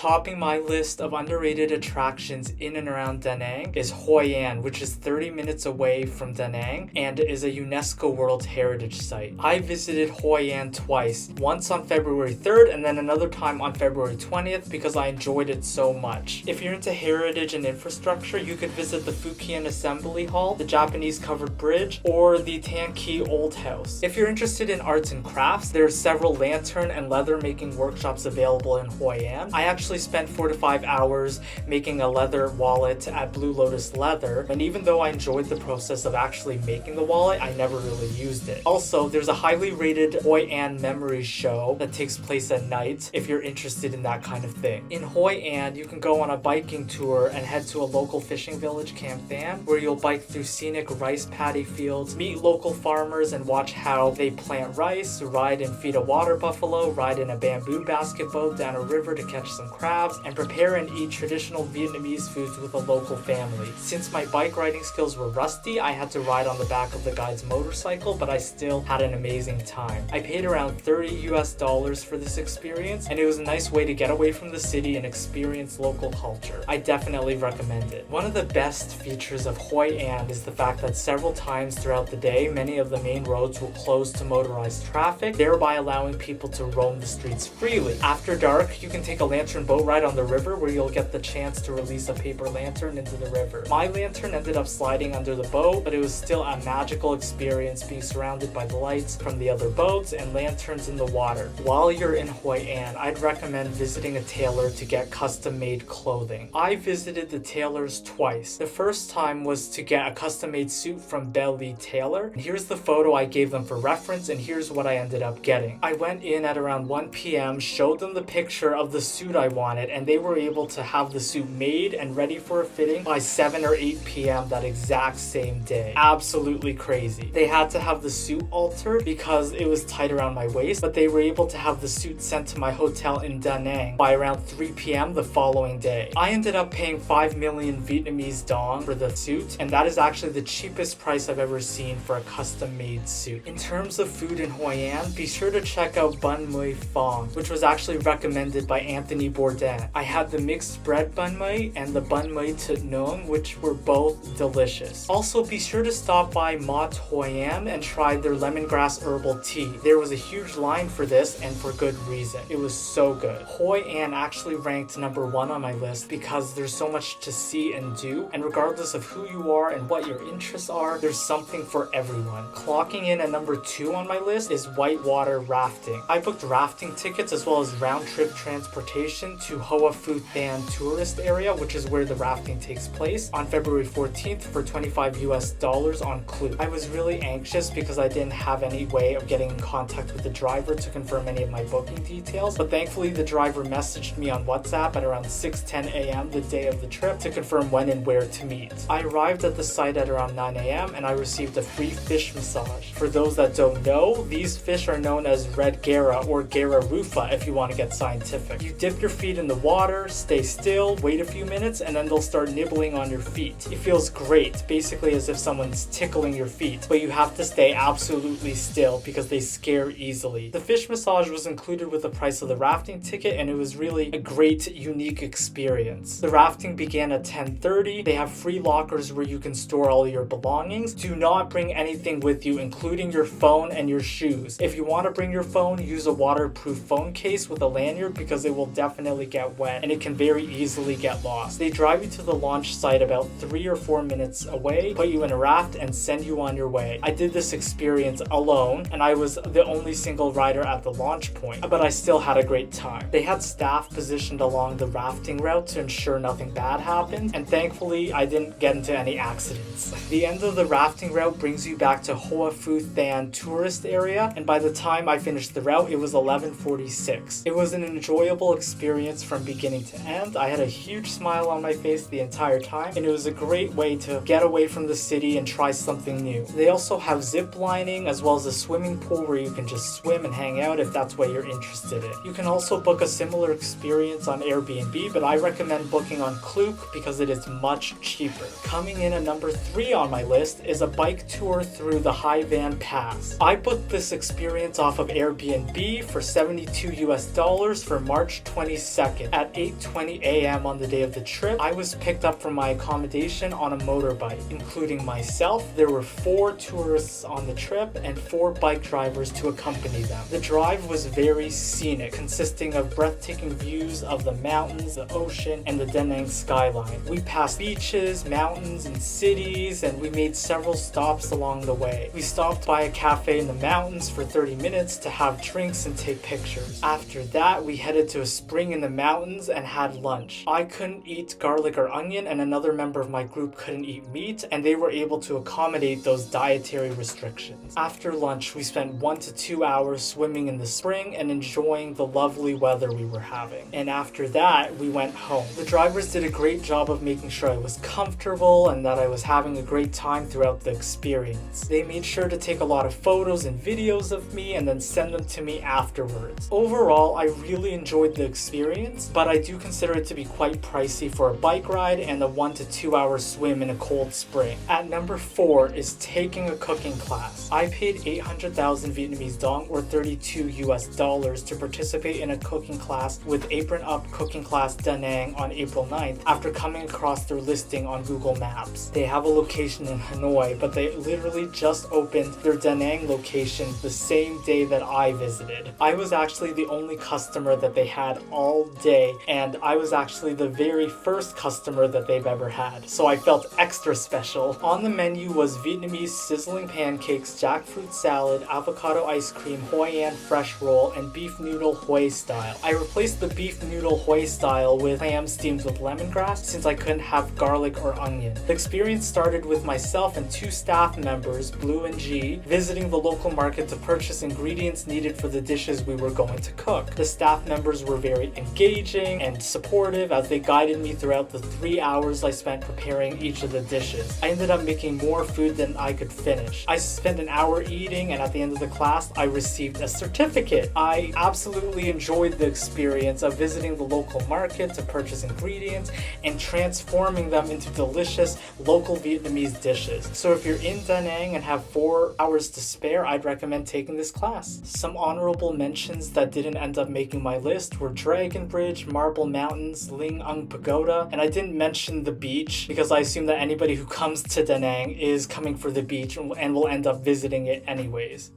Topping my list of underrated attractions in and around Da Nang is Hoi An, which is 30 minutes away from Da Nang and is a UNESCO World Heritage Site. I visited Hoi An twice, once on February 3rd and then another time on February 20th because I enjoyed it so much. If you're into heritage and infrastructure, you could visit the Fukien Assembly Hall, the Japanese covered bridge, or the Tanki Old House. If you're interested in arts and crafts, there are several lantern and leather making workshops available in Hoi An. I actually spent 4 to 5 hours making a leather wallet at Blue Lotus Leather, and even though I enjoyed the process of actually making the wallet, I never really used it. Also, there's a highly rated Hoi An memories show that takes place at night if you're interested in that kind of thing. In Hoi An, you can go on a biking tour and head to a local fishing village, Camp Van, where you'll bike through scenic rice paddy fields, meet local farmers and watch how they plant rice, ride and feed a water buffalo, ride in a bamboo basket boat down a river to catch some crabs, and prepare and eat traditional Vietnamese foods with a local family. Since my bike riding skills were rusty, I had to ride on the back of the guide's motorcycle, but I still had an amazing time. I paid around $30 for this experience, and it was a nice way to get away from the city and experience local culture. I definitely recommend it. One of the best features of Hoi An is the fact that several times throughout the day, many of the main roads will close to motorized traffic, thereby allowing people to roam the streets freely. After dark, you can take a lantern boat ride on the river where you'll get the chance to release a paper lantern into the river. My lantern ended up sliding under the boat, but it was still a magical experience being surrounded by the lights from the other boats and lanterns in the water. While you're in Hoi An, I'd recommend visiting a tailor to get custom-made clothing. I visited the tailors twice. The first time was to get a custom-made suit from Belly Tailor. And here's the photo I gave them for reference, and here's what I ended up getting. I went in at around 1 p.m., showed them the picture of the suit I wanted, and they were able to have the suit made and ready for a fitting by 7 or 8 p.m. that exact same day. Absolutely crazy. They had to have the suit altered because it was tight around my waist, but they were able to have the suit sent to my hotel in Da Nang by around 3 p.m. the following day. I ended up paying 5 million Vietnamese dong for the suit, and that is actually the cheapest price I've ever seen for a custom-made suit. In terms of food in Hoi An, be sure to check out Bun Mui Phong, which was actually recommended by Anthony Bourdain. I had the mixed bread bun mui and the bun mui tut nung, which were both delicious. Also, be sure to stop by Mot Hoi An and try their lemongrass herbal tea. There was a huge line for this, and for good reason. It was so good. Hoi An actually ranked number 1 on my list because there's so much to see and do, and regardless of who you are and what your interests are, there's something for everyone. Clocking in at number 2 on my list is Whitewater rafting. I booked rafting tickets as well as round-trip transportation to Hoa Phu Than tourist area, which is where the rafting takes place, on February 14th for $25 on Klook. I was really anxious because I didn't have any way of getting in contact with the driver to confirm any of my booking details, but thankfully the driver messaged me on WhatsApp at around 6:10 a.m. the day of the trip to confirm when and where to meet. I arrived at the site at around 9 a.m. and I received a free fish massage. For those that don't know, these fish are known as red gera or gera rufa if you want to get scientific. You dip your feet in the water, stay still, wait a few minutes, and then they'll start nibbling on your feet. It feels great, basically as if someone's tickling your feet, but you have to stay absolutely still because they scare easily. The fish massage was included with the price of the rafting ticket, and it was really a great, unique experience. The rafting began at 10:30. They have free lockers where you can store all your belongings. Do not bring anything with you, including your phone and your shoes. If you want to bring your phone, use a waterproof phone case with a lanyard because it will definitely get wet and it can very easily get lost. They drive you to the launch site about 3 or 4 minutes away, put you in a raft, and send you on your way. I did this experience alone, and I was the only single rider at the launch point, but I still had a great time. They had staff positioned along the rafting route to ensure nothing bad happened, and thankfully I didn't get into any accidents. The end of the rafting route brings you back to Hoa Phu Than tourist area, and by the time I finished the route, it was 11:46. It was an enjoyable experience from beginning to end. I had a huge smile on my face the entire time, and it was a great way to get away from the city and try something new. They also have zip lining as well as a swimming pool where you can just swim and hang out if that's what you're interested in. You can also book a similar experience on Airbnb, but I recommend booking on Klook because it is much cheaper. Coming in at number 3 on my list is a bike tour through the Hai Van Pass. I booked this experience off of Airbnb for $72 for March 26 2nd. At 8:20 a.m. on the day of the trip, I was picked up from my accommodation on a motorbike. Including myself, there were 4 tourists on the trip and 4 bike drivers to accompany them. The drive was very scenic, consisting of breathtaking views of the mountains, the ocean, and the Da Nang skyline. We passed beaches, mountains, and cities, and we made several stops along the way. We stopped by a cafe in the mountains for 30 minutes to have drinks and take pictures. After that, we headed to a spring in the mountains and had lunch. I couldn't eat garlic or onion, and another member of my group couldn't eat meat, and they were able to accommodate those dietary restrictions. After lunch, we spent 1 to 2 hours swimming in the spring and enjoying the lovely weather we were having. And after that, we went home. The drivers did a great job of making sure I was comfortable and that I was having a great time throughout the experience. They made sure to take a lot of photos and videos of me and then send them to me afterwards. Overall, I really enjoyed the experience, but I do consider it to be quite pricey for a bike ride and a 1 to 2 hour swim in a cold spring. At number 4 is taking a cooking class. I paid 800,000 Vietnamese dong or $32 to participate in a cooking class with Apron Up Cooking Class Da Nang on April 9th after coming across their listing on Google Maps. They have a location in Hanoi, but they literally just opened their Da Nang location the same day that I visited. I was actually the only customer that they had all day, and I was actually the very first customer that they've ever had, so I felt extra special. On the menu was Vietnamese sizzling pancakes, jackfruit salad, avocado ice cream, Hoi An fresh roll, and beef noodle Hoi style. I replaced the beef noodle Hoi style with clam steamed with lemongrass since I couldn't have garlic or onion. The experience started with myself and 2 staff members, Blue and G, visiting the local market to purchase ingredients needed for the dishes we were going to cook. The staff members were very engaging and supportive as they guided me throughout the 3 hours I spent preparing each of the dishes. I ended up making more food than I could finish. I spent an hour eating, and at the end of the class, I received a certificate. I absolutely enjoyed the experience of visiting the local market to purchase ingredients and transforming them into delicious local Vietnamese dishes. So if you're in Da Nang and have 4 hours to spare, I'd recommend taking this class. Some honorable mentions that didn't end up making my list were Dragon Bridge, Marble Mountains, Ling Ung Pagoda, and I didn't mention the beach because I assume that anybody who comes to Da Nang is coming for the beach and will end up visiting it anyways.